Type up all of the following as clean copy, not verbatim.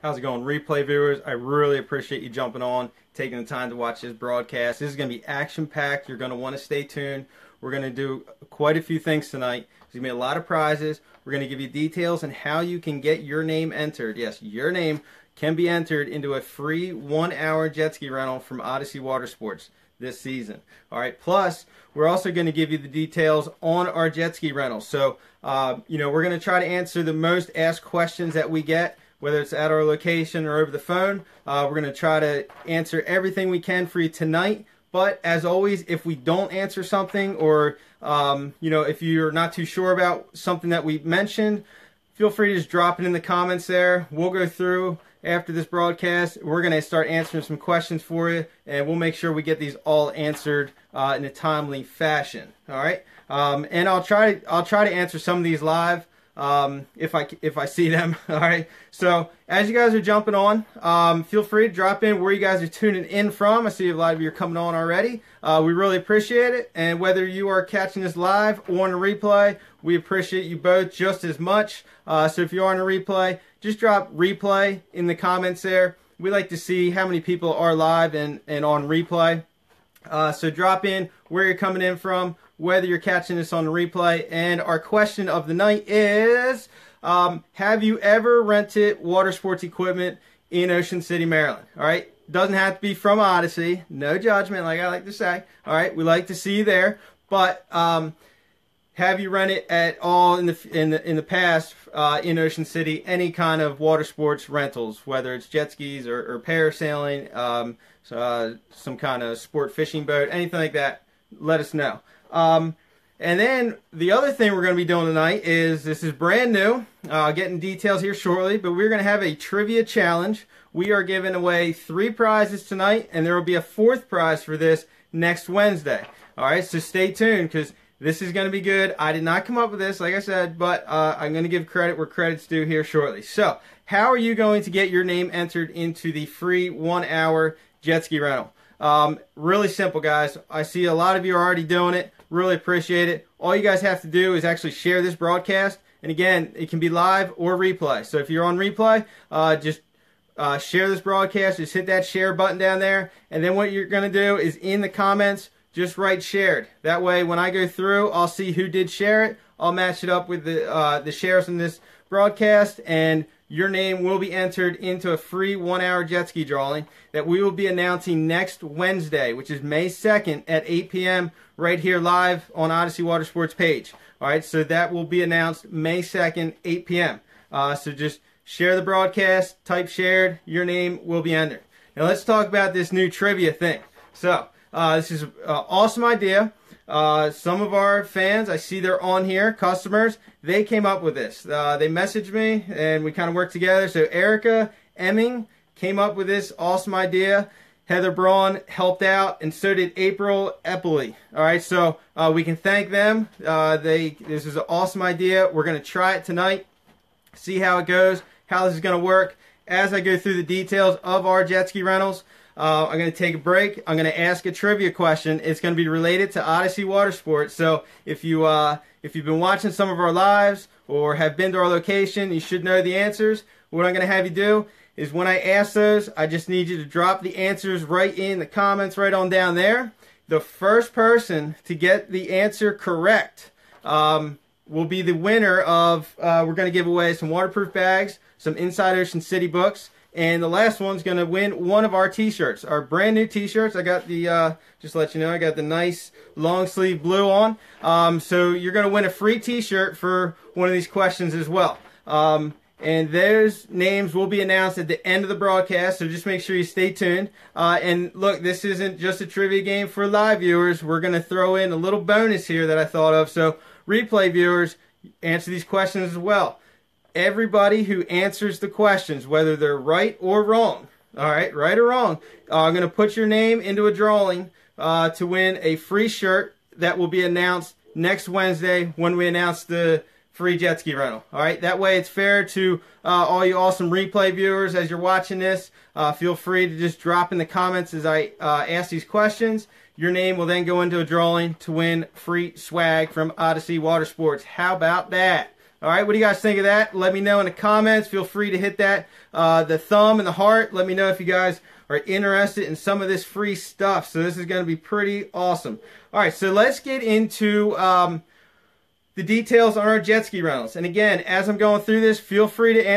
How's it going, replay viewers? I really appreciate you jumping on, taking the time to watch this broadcast. This is going to be action-packed. You're going to want to stay tuned. We're going to do quite a few things tonight. There's going to be a lot of prizes. We're going to give you details on how you can get your name entered. Yes, your name can be entered into a free 1-hour jet ski rental from Odyssey Watersports this season. All right. Plus, we're also going to give you the details on our jet ski rental. So, we're going to try to answer the most asked questions that we get, whether it's at our location or over the phone. We're going to try to answer everything we can for you tonight. But as always, if we don't answer something, or if you're not too sure about something that we mentioned, feel free to just drop it in the comments there. We'll go through after this broadcast. We're going to start answering some questions for you, and we'll make sure we get these all answered in a timely fashion. All right, and I'll try to answer some of these live if I see them. All right. So as you guys are jumping on, feel free to drop in where you guys are tuning in from. I see a lot of you are coming on already. We really appreciate it. And whether you are catching this live or on a replay, we appreciate you both just as much. So if you are on a replay, just drop replay in the comments there. We like to see how many people are live and on replay. So drop in where you're coming in from, whether you're catching this on the replay. And our question of the night is, have you ever rented water sports equipment in Ocean City, Maryland? All right. Doesn't have to be from Odyssey. No judgment, like I like to say. All right. We like to see you there. But have you rented at all in the past in Ocean City any kind of water sports rentals, whether it's jet skis or parasailing, some kind of sport fishing boat, anything like that? Let us know. And then the other thing we're going to be doing tonight is, this is brand new, getting details here shortly, but we're going to have a trivia challenge. We are giving away 3 prizes tonight, and there will be a 4th prize for this next Wednesday. All right, so stay tuned, because this is going to be good. I did not come up with this, like I said, but I'm going to give credit where credit's due here shortly. So, how are you going to get your name entered into the free 1-hour jet ski rental? Really simple, guys. I see a lot of you are already doing it. Really appreciate it. All you guys have to do is actually share this broadcast. And again, it can be live or replay. So if you're on replay, just share this broadcast. Just hit that share button down there. And then what you're going to do is in the comments, just write shared. That way, when I go through, I'll see who did share it. I'll match it up with the shares in this broadcast, and your name will be entered into a free 1-hour jet ski drawing that we will be announcing next Wednesday, which is May 2nd at 8 p.m. right here live on Odyssey Watersports page. All right, so that will be announced May 2nd, 8 p.m. So just share the broadcast, type shared, your name will be entered. Now let's talk about this new trivia thing. So this is an awesome idea. Some of our fans, I see they're on here, customers, they came up with this. They messaged me, and we kind of worked together. So Erica Emming came up with this awesome idea. Heather Braun helped out, and so did April Eppley. All right, so we can thank them. This is an awesome idea. We're going to try it tonight, see how it goes, how this is going to work. As I go through the details of our jet ski rentals, I'm going to take a break. I'm going to ask a trivia question. It's going to be related to Odyssey Watersports. So if you've been watching some of our lives or have been to our location, you should know the answers. What I'm going to have you do is, when I ask those, I just need you to drop the answers right in the comments right on down there. The first person to get the answer correct will be the winner of, we're going to give away some waterproof bags, some Inside Ocean City books, and the last one's going to win one of our t-shirts, our brand new t-shirts. I got the, just to let you know, I got the nice long sleeve blue on. So you're going to win a free t-shirt for one of these questions as well. And those names will be announced at the end of the broadcast, so just make sure you stay tuned. And look, this isn't just a trivia game for live viewers. We're going to throw in a little bonus here that I thought of. So replay viewers, answer these questions as well. Everybody who answers the questions, whether they're right or wrong, all right, right or wrong, I'm going to put your name into a drawing to win a free shirt that will be announced next Wednesday when we announce the free jet ski rental. All right, that way it's fair to all you awesome replay viewers as you're watching this. Feel free to just drop in the comments as I ask these questions. Your name will then go into a drawing to win free swag from Odyssey Watersports. How about that? All right, what do you guys think of that? Let me know in the comments. Feel free to hit that, the thumb and the heart. Let me know if you guys are interested in some of this free stuff. So this is going to be pretty awesome. All right, so let's get into the details on our jet ski rentals. And again, as I'm going through this, feel free to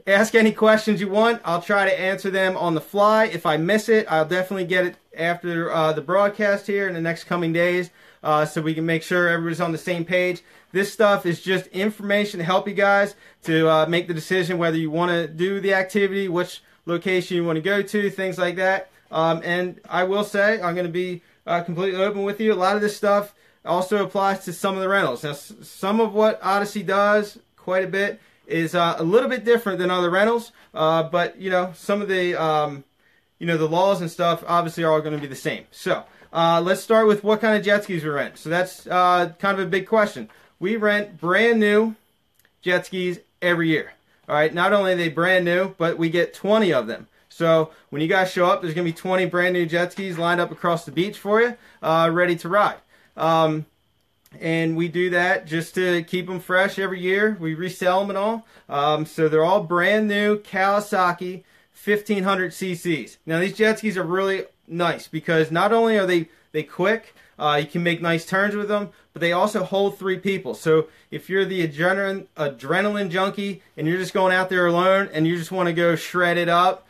ask any questions you want. I'll try to answer them on the fly. If I miss it, I'll definitely get it after the broadcast here in the next coming days, so we can make sure everybody's on the same page. This stuff is just information to help you guys to make the decision whether you want to do the activity, which location you want to go to, things like that. And I will say, I'm going to be completely open with you. A lot of this stuff also applies to some of the rentals. Now, some of what Odyssey does, quite a bit, is a little bit different than other rentals. But, you know, some of the, the laws and stuff obviously are all going to be the same. So, let's start with what kind of jet skis we rent. So that's kind of a big question. We rent brand new jet skis every year. All right, not only are they brand new, but we get 20 of them. So when you guys show up, there's going to be 20 brand new jet skis lined up across the beach for you, ready to ride. And we do that just to keep them fresh every year. We resell them and all. So they're all brand new Kawasaki 1500 cc's. Now these jet skis are really nice because not only are they quick, you can make nice turns with them, but they also hold 3 people. So if you're the adrenaline junkie and you're just going out there alone and you just want to go shred it up,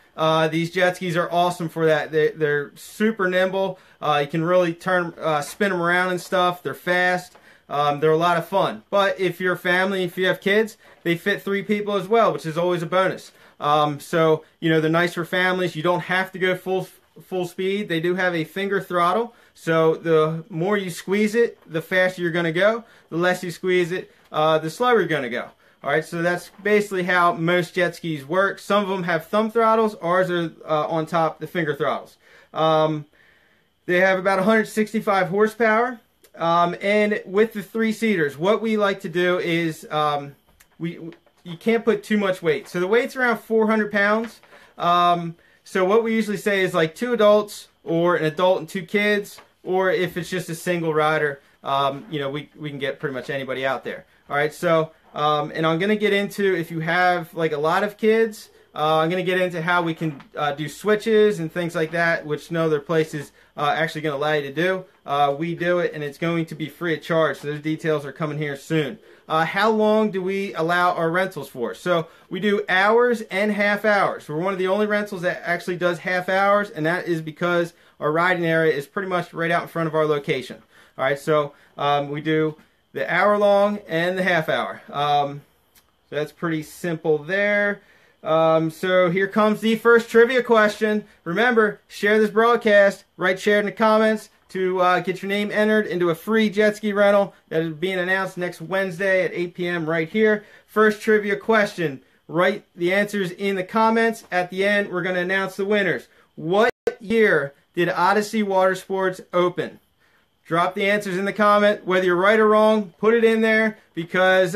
these jet skis are awesome for that. They're super nimble. You can really spin them around and stuff. They're fast. They're a lot of fun. But if you're a family, if you have kids, they fit 3 people as well, which is always a bonus. So, you know, they're nice for families. You don't have to go full speed. They do have a finger throttle. So the more you squeeze it, the faster you're going to go. The less you squeeze it, the slower you're going to go. All right, so that's basically how most jet skis work. Some of them have thumb throttles. Ours are on top, the finger throttles. They have about 165 horsepower. And with the 3-seaters, what we like to do is you can't put too much weight. So the weight's around 400 pounds. So what we usually say is like 2 adults or an adult and 2 kids, or if it's just a single rider, we can get pretty much anybody out there. All right, so and I'm going to get into, if you have like a lot of kids, I'm going to get into how we can do switches and things like that, which no other place is actually going to allow you to do. We do it, and it's going to be free of charge, so those details are coming here soon. How long do we allow our rentals for? So we do hours and half hours. We're one of the only rentals that actually does half hours, and that is because our riding area is pretty much right out in front of our location. All right, so we do the hour long and the half hour. So that's pretty simple there. So here comes the first trivia question. Remember, share this broadcast, write share in the comments to get your name entered into a free jet ski rental that is being announced next Wednesday at 8 p.m. right here. First trivia question. Write the answers in the comments. At the end, we're going to announce the winners. What year did Odyssey Watersports open? Drop the answers in the comment. Whether you're right or wrong, put it in there because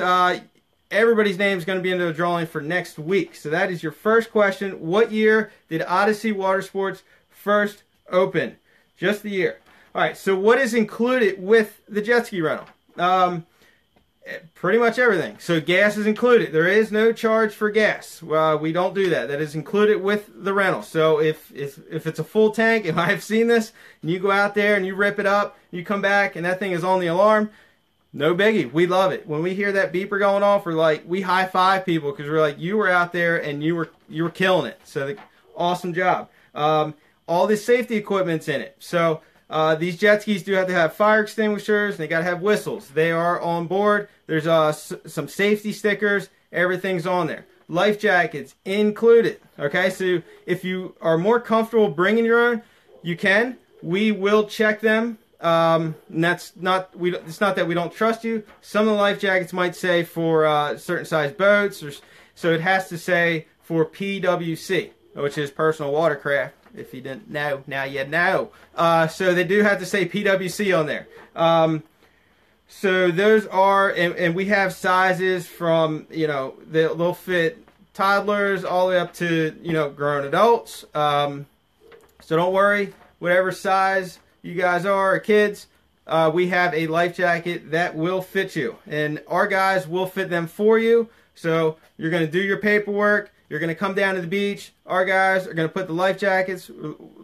everybody's name is going to be into the drawing for next week. So that is your first question. What year did Odyssey Watersports first open? Just the year. All right, so what is included with the jet ski rental? Pretty much everything. So gas is included. There is no charge for gas. We don't do that. That is included with the rental. So if it's a full tank, and I've seen this, and you go out there and you rip it up, you come back and that thing is on the alarm, no biggie. We love it. When we hear that beeper going off, we high five people because we're like, you were out there and you were killing it. So awesome job. All this safety equipment's in it. So these jet skis do have to have fire extinguishers, and they got to have whistles. They are on board. There's some safety stickers. Everything's on there. Life jackets included. Okay, so if you are more comfortable bringing your own, you can. We will check them. And it's not that we don't trust you. Some of the life jackets might say for certain size boats, so it has to say for PWC, which is personal watercraft. If you didn't know, now you know. So they do have to say PWC on there. So those are, and we have sizes from, they'll fit toddlers all the way up to, grown adults. So don't worry, whatever size you guys are, or kids, we have a life jacket that will fit you, and our guys will fit them for you. So you're going to do your paperwork, you're going to come down to the beach, our guys are going to put the life jackets,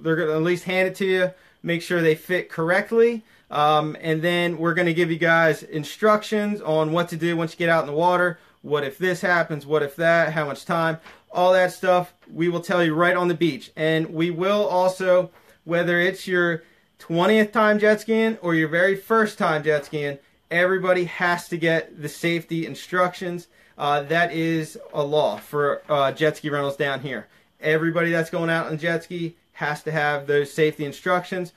they're going to at least hand it to you, make sure they fit correctly, and then we're going to give you guys instructions on what to do once you get out in the water. What if this happens, what if that, how much time, all that stuff we will tell you right on the beach. And we will also, whether it's your 20th time jet skiing or your very first time jet skiing, everybody has to get the safety instructions. That is a law for jet ski rentals down here. Everybody that's going out on jet ski has to have those safety instructions.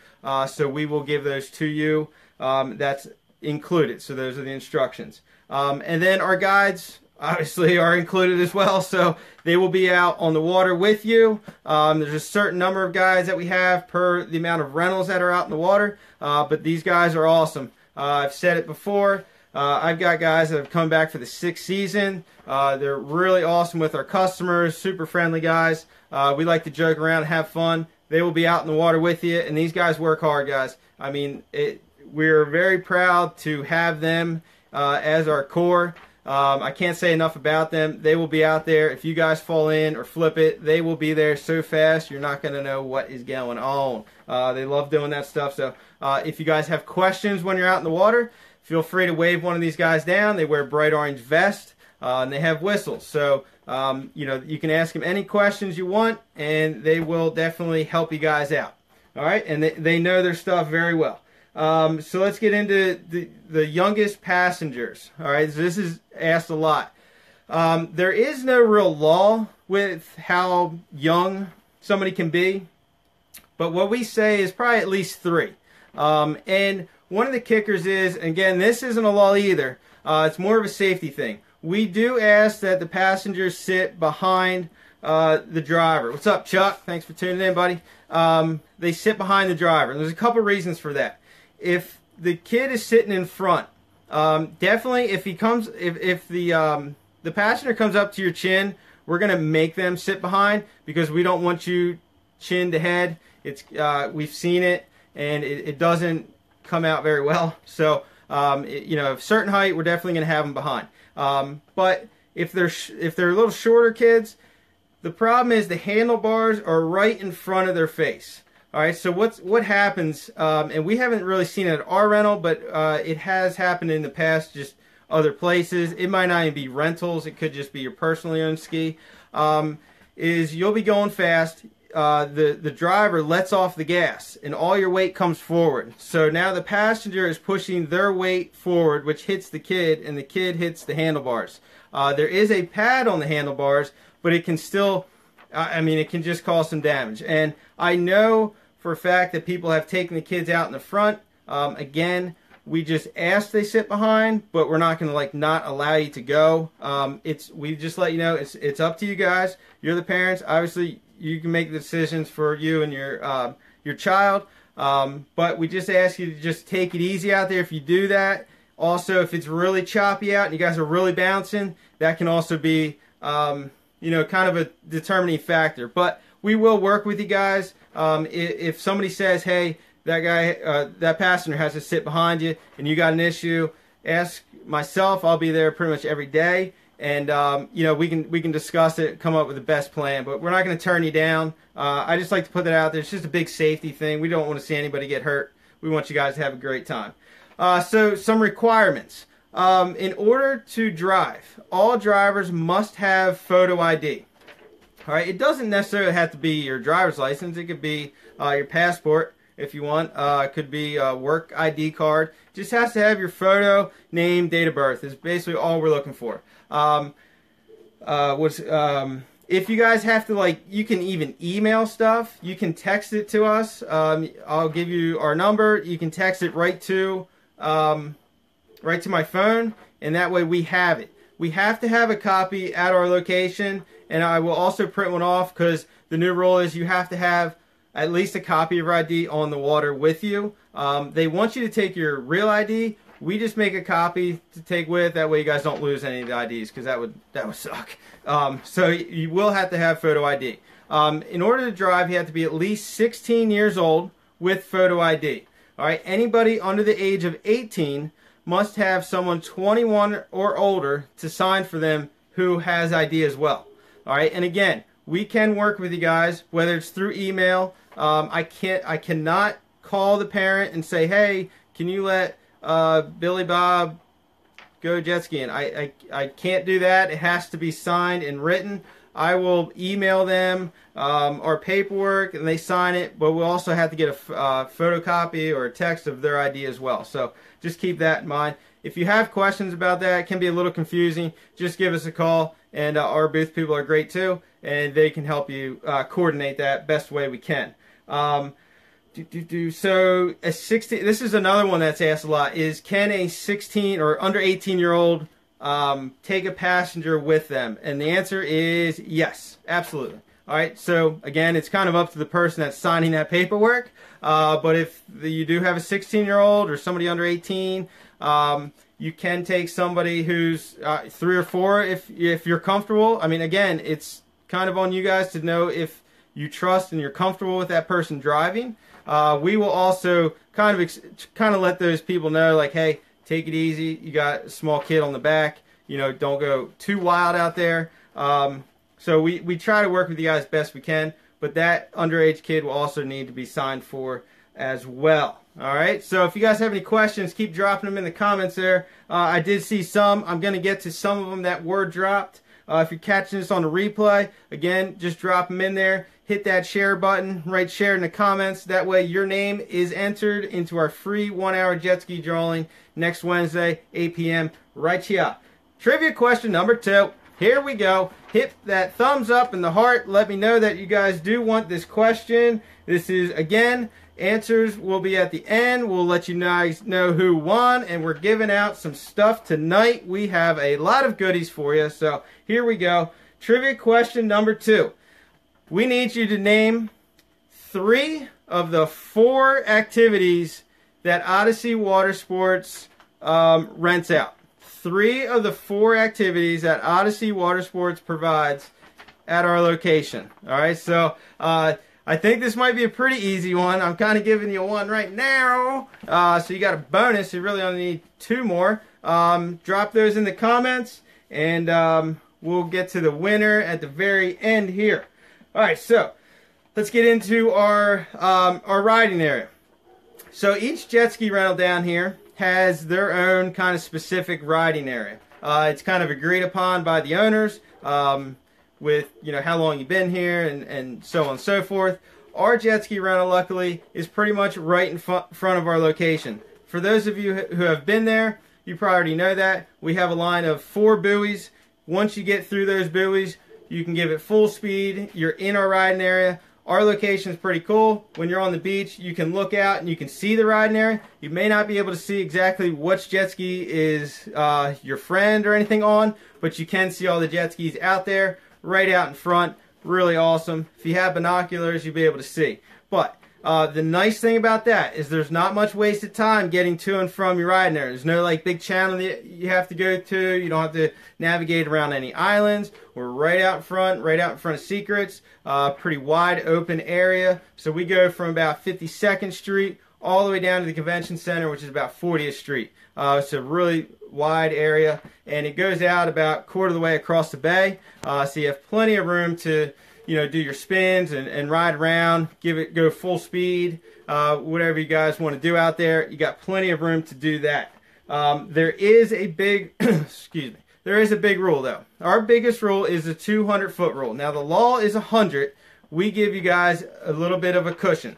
So we will give those to you. That's included. So those are the instructions. And then our guides obviously are included as well. So they will be out on the water with you. There's a certain number of guides that we have per the amount of rentals that are out in the water. But these guys are awesome. I've said it before. I've got guys that have come back for the 6th season. They're really awesome with our customers, super friendly guys. We like to joke around and have fun. They will be out in the water with you, and these guys work hard, guys. I mean, we're very proud to have them as our core. I can't say enough about them. They will be out there. If you guys fall in or flip it, they will be there so fast you're not going to know what is going on. They love doing that stuff. So if you guys have questions when you're out in the water, feel free to wave one of these guys down. They wear bright orange vests, and they have whistles. So, you know, you can ask them any questions you want, and they will definitely help you guys out. All right? And they know their stuff very well. So let's get into the youngest passengers. All right? So this is asked a lot. There is no real law with how young somebody can be, but what we say is probably at least 3. And one of the kickers is, again, this isn't a law either. It's more of a safety thing. We do ask that the passengers sit behind the driver. What's up, Chuck? Thanks for tuning in, buddy. They sit behind the driver. And there's a couple reasons for that. If the kid is sitting in front, definitely if the passenger comes up to your chin, we're going to make them sit behind because we don't want you chin to head. We've seen it, and it doesn't come out very well. So, you know, a certain height, we're definitely going to have them behind. But if they're a little shorter kids, the problem is the handlebars are right in front of their face. All right, so what happens, and we haven't really seen it at our rental, but it has happened in the past, just other places. It might not even be rentals. It could just be your personally owned ski. Is you'll be going fast. The driver lets off the gas, and all your weight comes forward. So now the passenger is pushing their weight forward, which hits the kid, and the kid hits the handlebars. There is a pad on the handlebars, but it can still, I mean, it can just cause some damage. And I know for a fact that people have taken the kids out in the front. Again, we just ask they sit behind, but we're not going to like not allow you to go. We just let you know it's up to you guys. You're the parents. Obviously, you can make the decisions for you and your child. But we just ask you to just take it easy out there if you do that. Also, if it's really choppy out and you guys are really bouncing, that can also be you know, kind of a determining factor. But we will work with you guys. If somebody says, hey, that guy, that passenger has to sit behind you, and you got an issue, ask myself. I'll be there pretty much every day, and you know, we can discuss it, come up with the best plan. But we're not going to turn you down. I just like to put that out there. It's just a big safety thing. We don't want to see anybody get hurt. We want you guys to have a great time. So some requirements. In order to drive, all drivers must have photo ID. All right, it doesn't necessarily have to be your driver's license. It could be your passport if you want. It could be a work ID card. Just has to have your photo, name, date of birth is basically all we're looking for. If you guys have to, like, you can even email stuff. You can text it to us. I'll give you our number. You can text it right to my phone, and that way we have it. We have to have a copy at our location, and I will also print one off because the new rule is you have to have at least a copy of your ID on the water with you. They want you to take your real ID. We just make a copy to take with. That way you guys don't lose any of the IDs because that would suck. So you will have to have photo ID. In order to drive, you have to be at least 16 years old with photo ID. All right, anybody under the age of 18 must have someone 21 or older to sign for them who has ID as well. All right, and again, we can work with you guys, whether it's through email. I cannot call the parent and say, hey, can you let Billy Bob go jet skiing? I can't do that. It has to be signed and written. I will email them our paperwork and they sign it, but we'll also have to get a photocopy or a text of their ID as well. So just keep that in mind. If you have questions about that, it can be a little confusing, just give us a call, and our booth people are great too, and they can help you coordinate that best way we can. So a 16, this is another one that's asked a lot, is can a 16 or under 18-year-old take a passenger with them? And the answer is yes, absolutely. All right, so again, it's kind of up to the person that's signing that paperwork, but if you do have a 16-year-old or somebody under 18, you can take somebody who's 3 or 4 if you're comfortable. I mean, again, it's kind of on you guys to know if you trust and you're comfortable with that person driving. We will also kind of let those people know, like, hey, take it easy. You got a small kid on the back. You know, don't go too wild out there. So we try to work with you guys best we can, but that underage kid will also need to be signed for as well. All right, so if you guys have any questions, keep dropping them in the comments there. I did see some. I'm going to get to some of them that were dropped. If you're catching this on the replay, again, just drop them in there. Hit that share button, write share in the comments. That way your name is entered into our free 1-hour jet ski drawing next Wednesday, 8 p.m. right here. Trivia question number 2. Here we go. Hit that thumbs up and the heart. Let me know that you guys do want this question. This is, again, answers will be at the end. We'll let you guys know who won, and we're giving out some stuff tonight. We have a lot of goodies for you, so here we go. Trivia question number 2. We need you to name 3 of the 4 activities that Odyssey Watersports rents out. 3 of the 4 activities that Odyssey Watersports provides at our location. All right, so I think this might be a pretty easy one. I'm kind of giving you one right now. So you got a bonus. You really only need 2 more. Drop those in the comments, and we'll get to the winner at the very end here. All right, so let's get into our riding area. So each jet ski rental down here has their own kind of specific riding area. It's kind of agreed upon by the owners with, you know, how long you've been here and so on and so forth. Our jet ski rental, luckily, is pretty much right in front of our location. For those of you who have been there, you probably already know that. We have a line of 4 buoys. Once you get through those buoys, you can give it full speed. You're in our riding area. Our location is pretty cool. When you're on the beach, you can look out and you can see the riding area. You may not be able to see exactly which jet ski is your friend or anything on, but you can see all the jet skis out there, right out in front. Really awesome. If you have binoculars, you'll be able to see. But the nice thing about that is there's not much wasted time getting to and from your riding area. There's no like big channel that you have to go to. You don't have to navigate around any islands. We're right out front of Secrets. Pretty wide open area. So we go from about 52nd Street all the way down to the Convention Center, which is about 40th Street. It's a really wide area, and it goes out about a quarter of the way across the bay. So you have plenty of room to, you know, do your spins and ride around, go full speed, whatever you guys want to do out there. You got plenty of room to do that. There is a big, excuse me, there is a big rule though. Our biggest rule is the 200-foot rule. Now the law is 100. We give you guys a little bit of a cushion.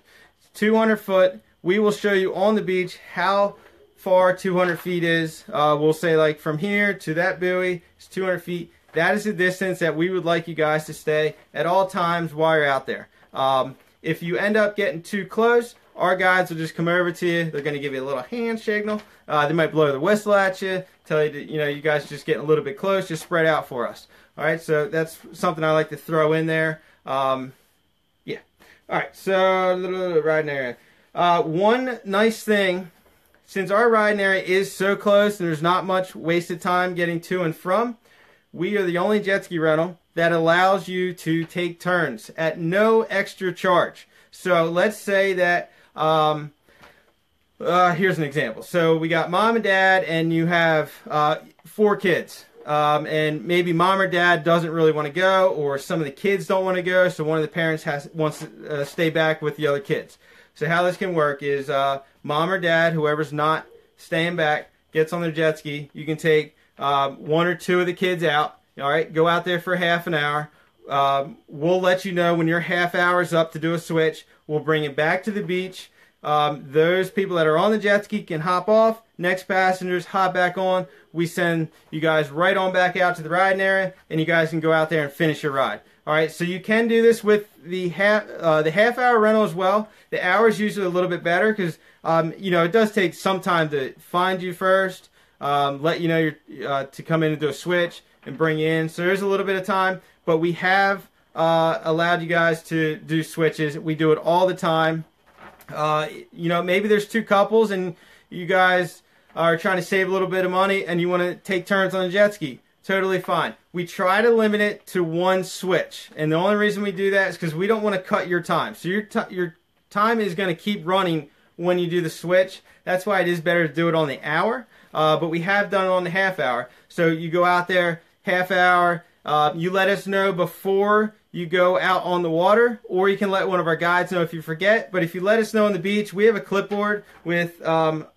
200 foot. We will show you on the beach how far 200 feet is. We'll say like from here to that buoy is 200 feet. That is the distance that we would like you guys to stay at all times while you're out there. If you end up getting too close, our guides will just come over to you. They're going to give you a little hand signal. They might blow the whistle at you, tell you that, you know, you guys are just getting a little bit close. Just spread out for us. All right, so that's something I like to throw in there. Yeah. All right, so riding area. One nice thing, since our riding area is so close and there's not much wasted time getting to and from, we are the only jet ski rental that allows you to take turns at no extra charge. So let's say that here's an example. So we got mom and dad, and you have 4 kids. And maybe mom or dad doesn't really want to go, or some of the kids don't want to go, so one of the parents wants to stay back with the other kids. So how this can work is mom or dad, whoever's not staying back, gets on their jet ski. You can take 1 or 2 of the kids out. All right, go out there for half an hour. We'll let you know when your half hour's up to do a switch. We'll bring it back to the beach. Those people that are on the jet ski can hop off. Next passengers hop back on. We send you guys right on back out to the riding area, and you guys can go out there and finish your ride. All right, so you can do this with the half-hour rental as well. The hour is usually a little bit better because you know, it does take some time to find you first, let you know to come in and do a switch and bring you in. So there's a little bit of time, but we have allowed you guys to do switches. We do it all the time. You know, maybe there's 2 couples and you guys are trying to save a little bit of money and you want to take turns on the jet ski. Totally fine. We try to limit it to 1 switch, and the only reason we do that is because we don't want to cut your time. So your time is going to keep running when you do the switch. That's why it is better to do it on the hour, but we have done it on the half hour. So you go out there, half hour, you let us know before you go out on the water, or you can let one of our guides know if you forget. But if you let us know on the beach, we have a clipboard with,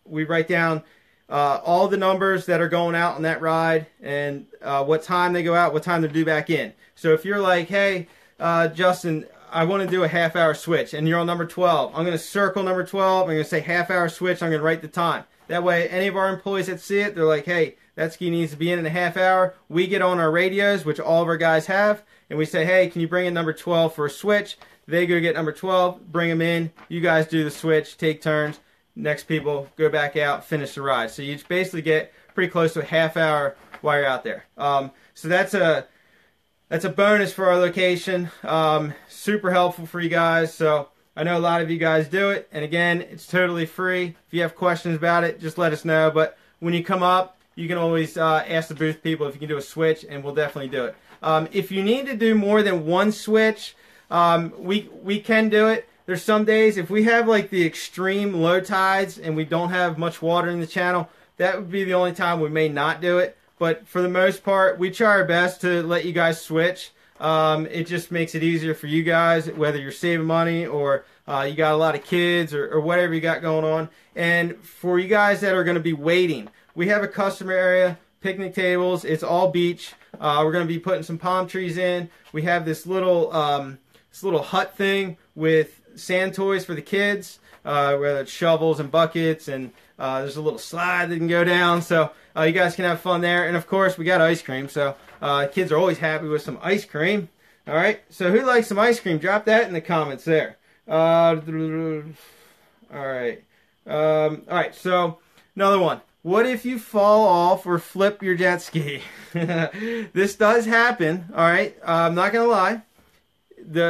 we write down all the numbers that are going out on that ride, and what time they go out, what time they're due back in. So if you're like, hey, Justin, I want to do a half-hour switch, and you're on number 12, I'm going to circle number 12, I'm going to say half-hour switch, I'm going to write the time. That way, any of our employees that see it, they're like, hey, that ski needs to be in a half hour. We get on our radios, which all of our guys have, and we say, hey, can you bring in number 12 for a switch? They go get number 12, bring them in. You guys do the switch, take turns. Next people go back out, finish the ride. So you basically get pretty close to a half hour while you're out there. So that's a bonus for our location. Super helpful for you guys. So I know a lot of you guys do it, and again, it's totally free. If you have questions about it, just let us know. But when you come up, you can always ask the booth people if you can do a switch, and we'll definitely do it. If you need to do more than 1 switch, we can do it. There's some days, if we have like the extreme low tides and we don't have much water in the channel, that would be the only time we may not do it. But for the most part, we try our best to let you guys switch. It just makes it easier for you guys, whether you're saving money or you got a lot of kids or whatever you got going on. And for you guys that are going to be waiting, we have a customer area, picnic tables. It's all beach. We're going to be putting some palm trees in. We have this little hut thing with sand toys for the kids, whether it's shovels and buckets, and there's a little slide that can go down. So you guys can have fun there. And of course, we got ice cream. So kids are always happy with some ice cream. All right. So who likes some ice cream? Drop that in the comments there. All right. All right. So another one. What if you fall off or flip your jet ski? This does happen. All right. I'm not going to lie.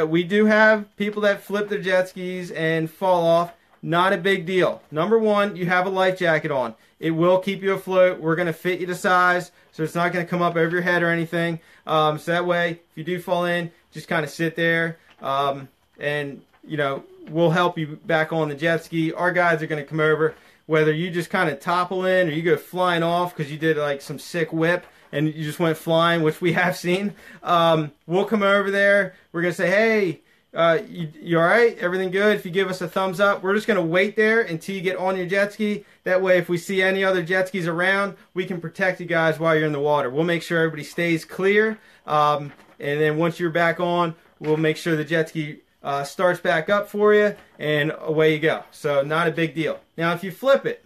We do have people that flip their jet skis and fall off. Not a big deal. Number 1, you have a life jacket on. It will keep you afloat. We're going to fit you to size, so it's not going to come up over your head or anything. So that way, if you do fall in, just kind of sit there, and you know, we'll help you back on the jet ski. Our guys are going to come over. Whether you just kind of topple in or you go flying off because you did like some sick whip and you just went flying, which we have seen, we'll come over there. We're going to say, hey, you all right? Everything good? If you give us a thumbs up, we're just going to wait there until you get on your jet ski. That way, if we see any other jet skis around, we can protect you guys while you're in the water. We'll make sure everybody stays clear. And then once you're back on, we'll make sure the jet ski starts back up for you, and away you go. So not a big deal. Now, if you flip it,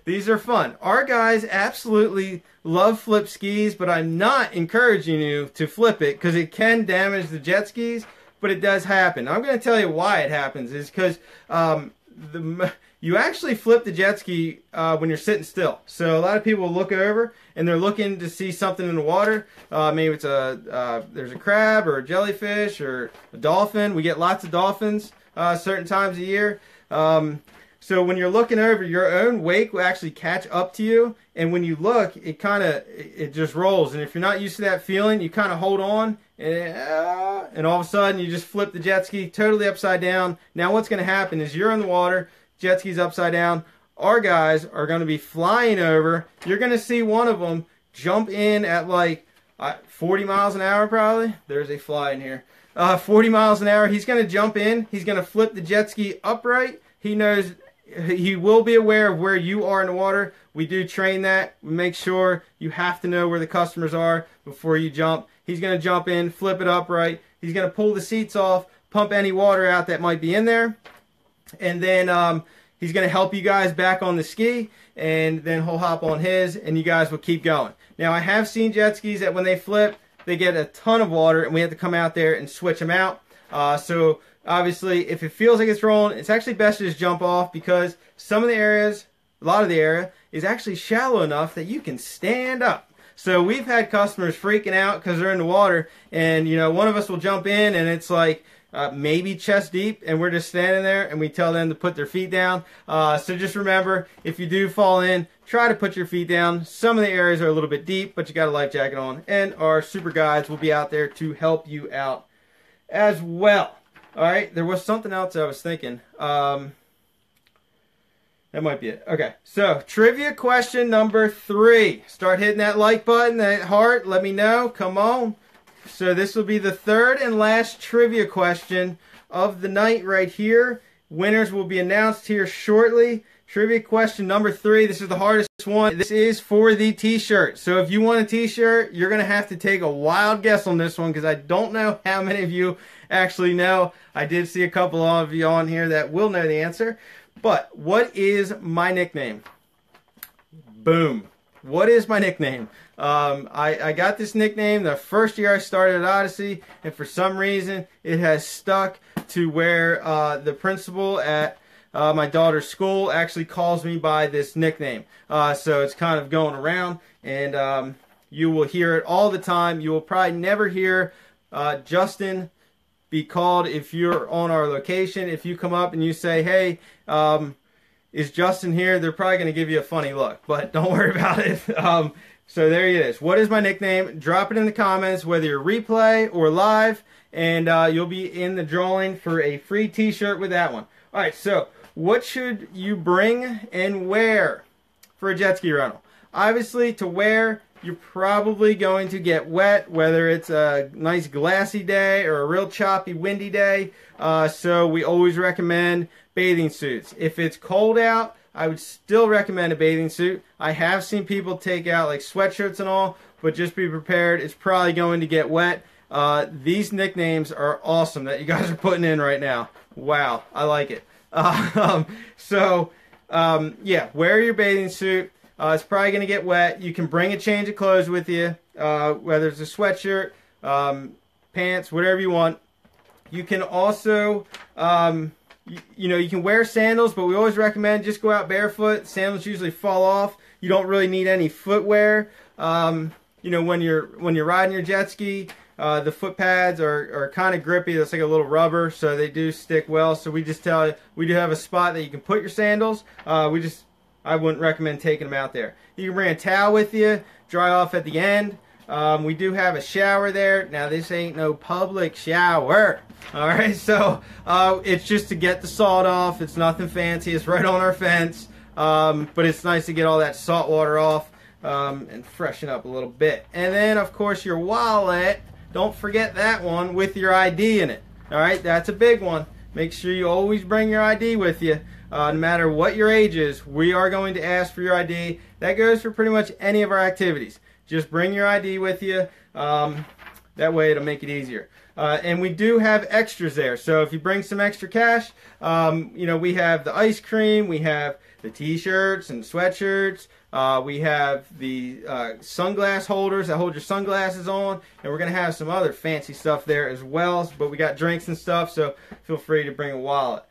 these are fun. Our guys absolutely love flip skis, but I'm not encouraging you to flip it because it can damage the jet skis, but it does happen. I'm going to tell you why it happens is because you actually flip the jet ski when you're sitting still. So a lot of people will look over and they're looking to see something in the water. Maybe it's there's a crab or a jellyfish or a dolphin. We get lots of dolphins certain times of year. So when you're looking over, your own wake will actually catch up to you. And when you look, it just rolls. And if you're not used to that feeling, you kind of hold on. And all of a sudden, you just flip the jet ski totally upside down. Now what's going to happen is you're in the water, jet ski's upside down. Our guys are going to be flying over. You're going to see one of them jump in at like 40 miles an hour probably. There's a fly in here. 40 miles an hour. He's going to jump in. He's going to flip the jet ski upright. He knows, he will be aware of where you are in the water. We do train that. We make sure you have to know where the customers are before you jump. He's going to jump in, flip it upright. He's going to pull the seats off, pump any water out that might be in there. And then he's going to help you guys back on the ski, and then he'll hop on his, and you guys will keep going. Now, I have seen jet skis that when they flip, they get a ton of water, and we have to come out there and switch them out. So, obviously, if it feels like it's rolling, it's actually best to just jump off, because some of the areas, a lot of the area, is actually shallow enough that you can stand up. So, we've had customers freaking out because they're in the water, and, you know, one of us will jump in, and it's like, maybe chest deep, and we're just standing there, and we tell them to put their feet down. So just remember, if you do fall in, try to put your feet down. Some of the areas are a little bit deep, but you got a life jacket on, and our super guides will be out there to help you out as well. All right, there was something else I was thinking. That might be it. Okay, so trivia question number 3. Start hitting that like button, that heart. Let me know. Come on. So this will be the third and last trivia question of the night right here. Winners will be announced here shortly. Trivia question number 3. This is the hardest one. This is for the t-shirt. So if you want a t-shirt, you're going to have to take a wild guess on this one, because I don't know how many of you actually know. I did see a couple of you on here that will know the answer. But what is my nickname? Boom. What is my nickname? I got this nickname the first year I started at Odyssey, and for some reason it has stuck to where the principal at my daughter's school actually calls me by this nickname. So it's kind of going around, and you will hear it all the time. You will probably never hear Justin be called if you're on our location. If you come up and you say, hey, is Justin here? They're probably going to give you a funny look, but don't worry about it. So there it is. What is my nickname? Drop it in the comments, whether you're replay or live, and you'll be in the drawing for a free t-shirt with that one. All right, so what should you bring and wear for a jet ski rental? Obviously, to wear, you're probably going to get wet, whether it's a nice glassy day or a real choppy, windy day. So we always recommend bathing suits. If it's cold out, I would still recommend a bathing suit. I have seen people take out like sweatshirts and all, but just be prepared. It's probably going to get wet. These nicknames are awesome that you guys are putting in right now. Wow, I like it. Yeah, wear your bathing suit. It's probably going to get wet. You can bring a change of clothes with you, whether it's a sweatshirt, pants, whatever you want. You can also, you can wear sandals, but we always recommend just go out barefoot. Sandals usually fall off. You don't really need any footwear. When you're riding your jet ski, the foot pads are kind of grippy. That's like a little rubber, so they do stick well. So we just tell you, we do have a spot that you can put your sandals. I wouldn't recommend taking them out there. You can bring a towel with you, dry off at the end. We do have a shower there. Now, this ain't no public shower. All right, so it's just to get the salt off. It's nothing fancy. It's right on our fence. But it's nice to get all that salt water off and freshen up a little bit. And then, of course, your wallet. Don't forget that one with your ID in it. All right, that's a big one. Make sure you always bring your ID with you. No matter what your age is, we are going to ask for your ID. That goes for pretty much any of our activities. Just bring your ID with you. That way it'll make it easier. And we do have extras there. So if you bring some extra cash, we have the ice cream, we have the t-shirts and sweatshirts, we have the sunglass holders that hold your sunglasses on, and we're going to have some other fancy stuff there as well. But we got drinks and stuff, so feel free to bring a wallet.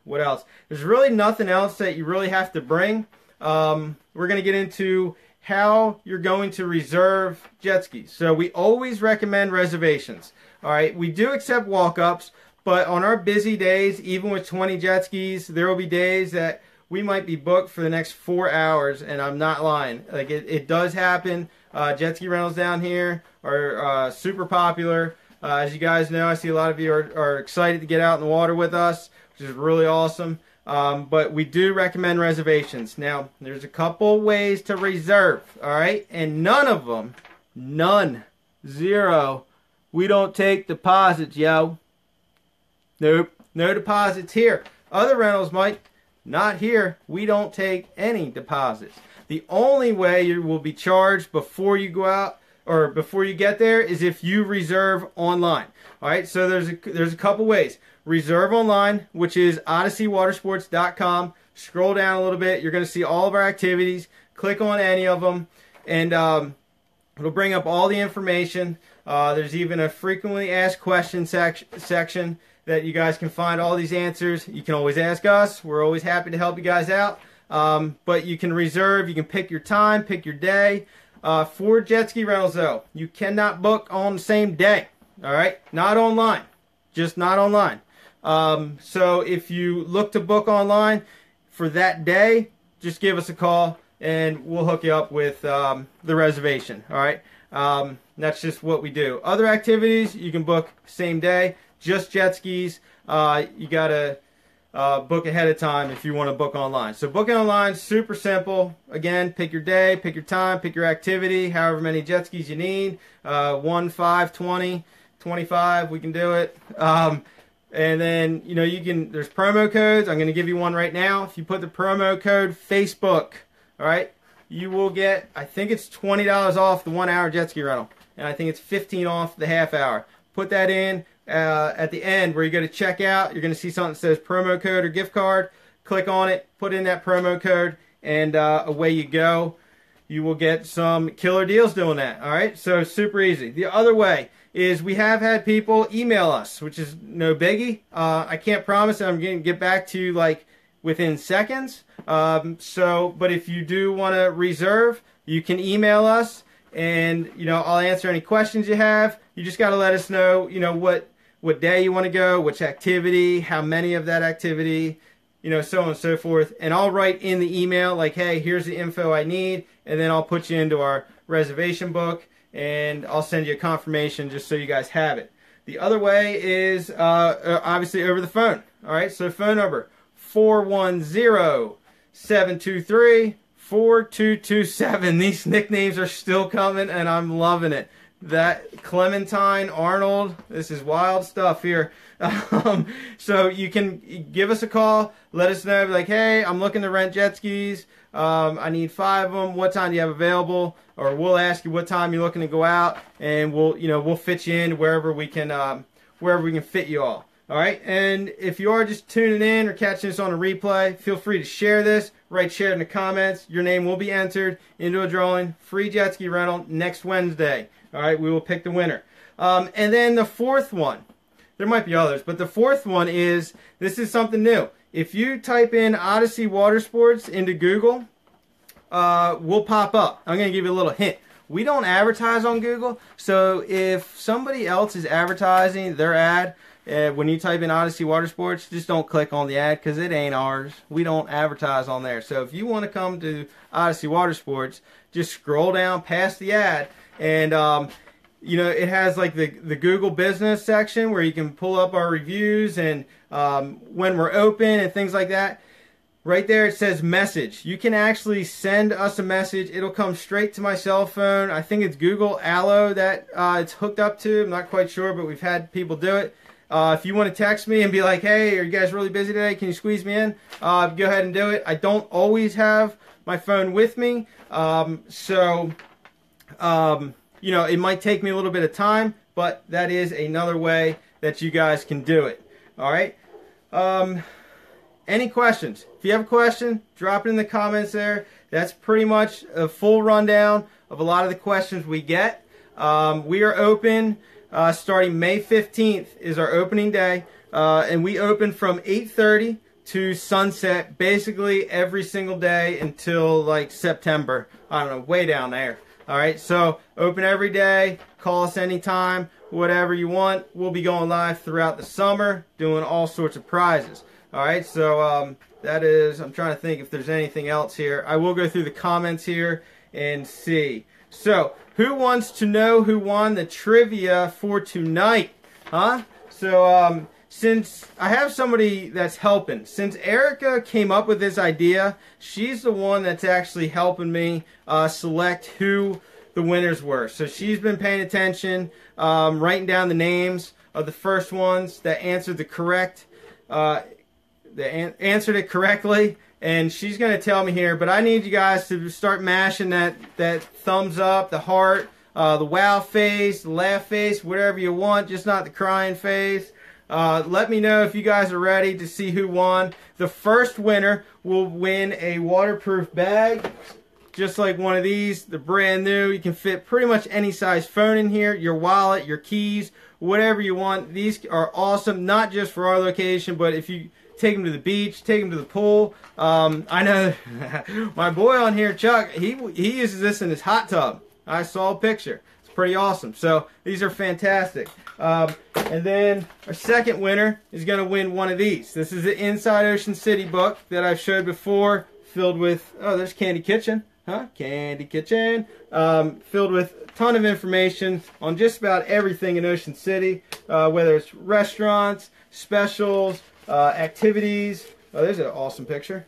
What else? There's really nothing else that you really have to bring. We're going to get into how you're going to reserve jet skis. So we always recommend reservations. All right, we do accept walk-ups, But on our busy days, even with 20 jet skis, there will be days that we might be booked for the next 4 hours, and I'm not lying. Like it does happen. Jet ski rentals down here are super popular. As you guys know, I see a lot of you are excited to get out in the water with us, which is really awesome. But we do recommend reservations. Now, there's a couple ways to reserve, all right? And none of them, zero, we don't take deposits, yo. Nope, no deposits here. Other rentals might. Not here. We don't take any deposits. The only way you will be charged before you go out or before you get there is if you reserve online. All right, so there's a couple ways. Reserve online, which is odysseywatersports.com. Scroll down a little bit. You're going to see all of our activities. Click on any of them, and it'll bring up all the information. There's even a frequently asked questions section that you guys can find all these answers. You can always ask us. We're always happy to help you guys out. But you can reserve. You can pick your time, pick your day. For jet ski rentals, though, you cannot book on the same day. All right? Not online. Just not online. So if you look to book online for that day, just give us a call, and we'll hook you up with the reservation. All right? That's just what we do. Other activities, you can book same day. Just jet skis, you got to book ahead of time if you want to book online. So booking online, super simple. Again, pick your day, pick your time, pick your activity, however many jet skis you need. 1, 5, 20, 25, we can do it. And then, you know, there's promo codes. I'm going to give you one right now. If you put the promo code Facebook, all right, you will get, I think it's $20 off the 1 hour jet ski rental. And I think it's $15 off the half hour. Put that in. At the end where you go to check out, you're going to see something that says promo code or gift card. Click on it, put in that promo code, and away you go. You will get some killer deals doing that. All right, so super easy. The other way is we have had people email us, which is no biggie. I can't promise that I'm going to get back to you like within seconds. But if you do want to reserve, you can email us, and I'll answer any questions you have. You just got to let us know, what day you want to go, which activity, how many of that activity, so on and so forth. And I'll write in the email like, hey, here's the info I need, and then I'll put you into our reservation book, and I'll send you a confirmation just so you guys have it. The other way is obviously over the phone. All right, so phone number 410-723-4227. These nicknames are still coming, and I'm loving it. That Clementine, Arnold, this is wild stuff here. So you can give us a call, let us know, like, hey, I'm looking to rent jet skis. I need 5 of them. What time do you have available? Or we'll ask you what time you're looking to go out, and we'll fit you in wherever we can fit you all. All right, and if you are just tuning in or catching this on a replay, feel free to share this. Write share in the comments. Your name will be entered into a drawing. Free jet ski rental next Wednesday. All right, we will pick the winner. And then the fourth one, there might be others, but the fourth one is, this is something new. If you type in Odyssey Watersports into Google, we'll pop up. I'm going to give you a little hint. We don't advertise on Google, so if somebody else is advertising their ad, when you type in Odyssey Watersports, just don't click on the ad because it ain't ours. We don't advertise on there. So if you want to come to Odyssey Watersports, just scroll down past the ad, and it has like the Google business section where you can pull up our reviews and when we're open and things like that. Right there it says message. You can actually send us a message. It'll come straight to my cell phone. I think it's Google Allo that it's hooked up to. I'm not quite sure, but we've had people do it. If you want to text me and be like, hey, are you guys really busy today? Can you squeeze me in? Go ahead and do it. I don't always have my phone with me. It might take me a little bit of time, but that is another way that you guys can do it. All right. Any questions? If you have a question, drop it in the comments there. That's pretty much a full rundown of a lot of the questions we get. We are open starting May 15th is our opening day, and we open from 8:30 to sunset basically every single day until like September. I don't know, way down there. All right, so open every day. Call us anytime, whatever you want. We'll be going live throughout the summer, doing all sorts of prizes. All right, so that is, I'm trying to think if there's anything else here. I will go through the comments here and see. So, who wants to know who won the trivia for tonight? Huh? So, since I have somebody that's helping, since Erica came up with this idea, she's the one that's actually helping me select who the winners were. So she's been paying attention, writing down the names of the first ones that answered the correct, answered it correctly, and she's going to tell me here. But I need you guys to start mashing that thumbs up, the heart, the wow face, the laugh face, whatever you want, just not the crying face. Let me know if you guys are ready to see who won. The first winner will win a waterproof bag, just like one of these. They're brand new. You can fit pretty much any size phone in here, your wallet, your keys, whatever you want. These are awesome, not just for our location, but if you take them to the beach, take them to the pool. I know my boy on here, Chuck, he uses this in his hot tub. I saw a picture. It's pretty awesome. So these are fantastic. And then our second winner is going to win one of these. This is the Inside Ocean City book that I've showed before, filled with, oh, there's Candy Kitchen. Huh? Candy Kitchen. Filled with a ton of information on just about everything in Ocean City, whether it's restaurants, specials, activities. Oh, there's an awesome picture.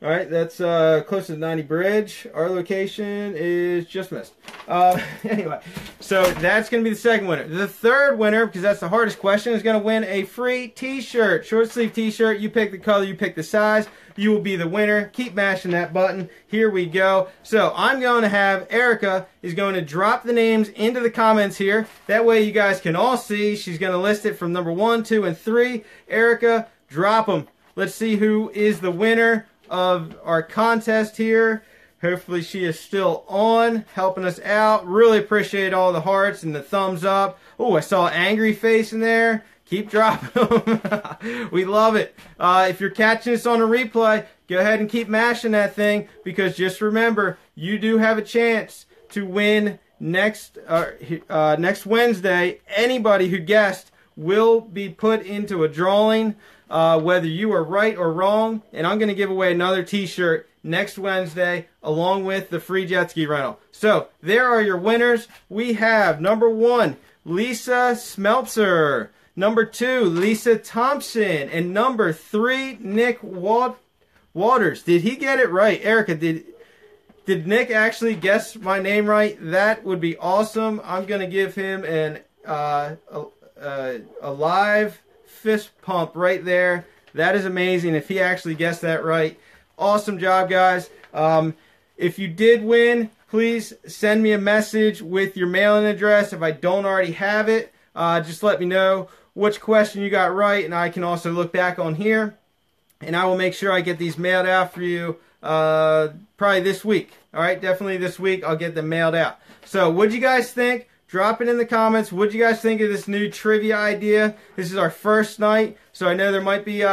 All right, that's close to the 90 Bridge. Our location is just missed. Anyway, so that's going to be the second winner. The third winner, because that's the hardest question, is going to win a free t-shirt. Short sleeve t-shirt. You pick the color, you pick the size. You will be the winner. Keep mashing that button. Here we go. So I'm going to have Erica is going to drop the names into the comments here. That way you guys can all see. She's going to list it from number 1, 2, and 3. Erica, drop them. Let's see who is the winner of our contest here. Hopefully she is still on, helping us out. Really appreciate all the hearts and the thumbs up. Oh, I saw an angry face in there. Keep dropping them. We love it. If you're catching this on a replay, go ahead and keep mashing that thing, because just remember, you do have a chance to win next Wednesday. Anybody who guessed will be put into a drawing, whether you are right or wrong, and I'm going to give away another t-shirt next Wednesday along with the free jet ski rental. So there are your winners. We have number 1, Lisa Smeltzer, number 2, Lisa Thompson, and number 3, Nick Waters. Did he get it right? Erica, did Nick actually guess my name right? That would be awesome. I'm going to give him a live fist pump right there. That is amazing if he actually guessed that right. Awesome job, guys. If you did win, please send me a message with your mailing address. If I don't already have it, just let me know which question you got right, and I can also look back on here, and I will make sure I get these mailed out for you probably this week. All right, definitely this week I'll get them mailed out. So what'd you guys think? Drop it in the comments. What do you guys think of this new trivia idea? This is our first night, so I know there might be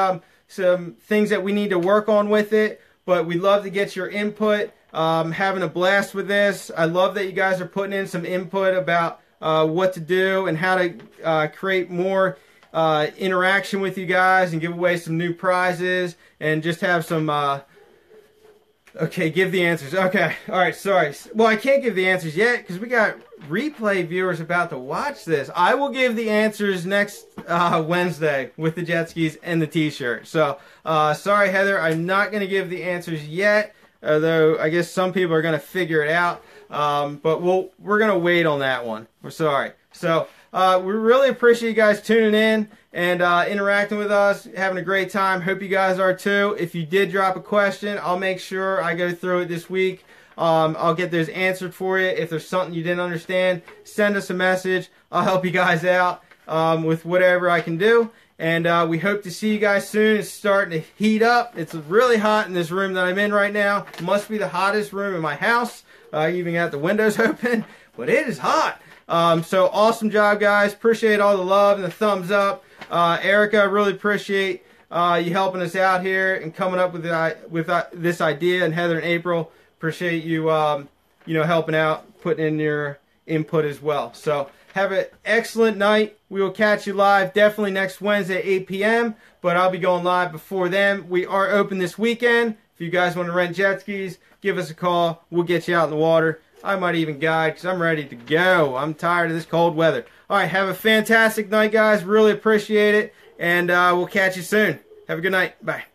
some things that we need to work on with it, but we'd love to get your input. Having a blast with this. I love that you guys are putting in some input about what to do and how to create more interaction with you guys and give away some new prizes and just have some... Okay, give the answers. Okay, all right, sorry. Well, I can't give the answers yet because we got replay viewers about to watch this. I will give the answers next Wednesday with the jet skis and the t-shirt. So, sorry, Heather, I'm not going to give the answers yet, although I guess some people are going to figure it out. But we're going to wait on that one. We're sorry. So, we really appreciate you guys tuning in and interacting with us, having a great time. Hope you guys are too. If you did drop a question, I'll make sure I go through it this week. I'll get those answered for you. If there's something you didn't understand, send us a message. I'll help you guys out with whatever I can do. And we hope to see you guys soon. It's starting to heat up. It's really hot in this room that I'm in right now. It must be the hottest room in my house. I even got the windows open, but it is hot. So awesome job, guys. Appreciate all the love and the thumbs up. Erica, I really appreciate you helping us out here and coming up with this idea. And Heather and April, appreciate you you know, helping out, putting in your input as well. So have an excellent night. We will catch you live definitely next Wednesday at 8 p.m. But I'll be going live before then. We are open this weekend. If you guys want to rent jet skis, give us a call. We'll get you out in the water. I might even guide because I'm ready to go. I'm tired of this cold weather. All right, have a fantastic night, guys. Really appreciate it. And we'll catch you soon. Have a good night. Bye.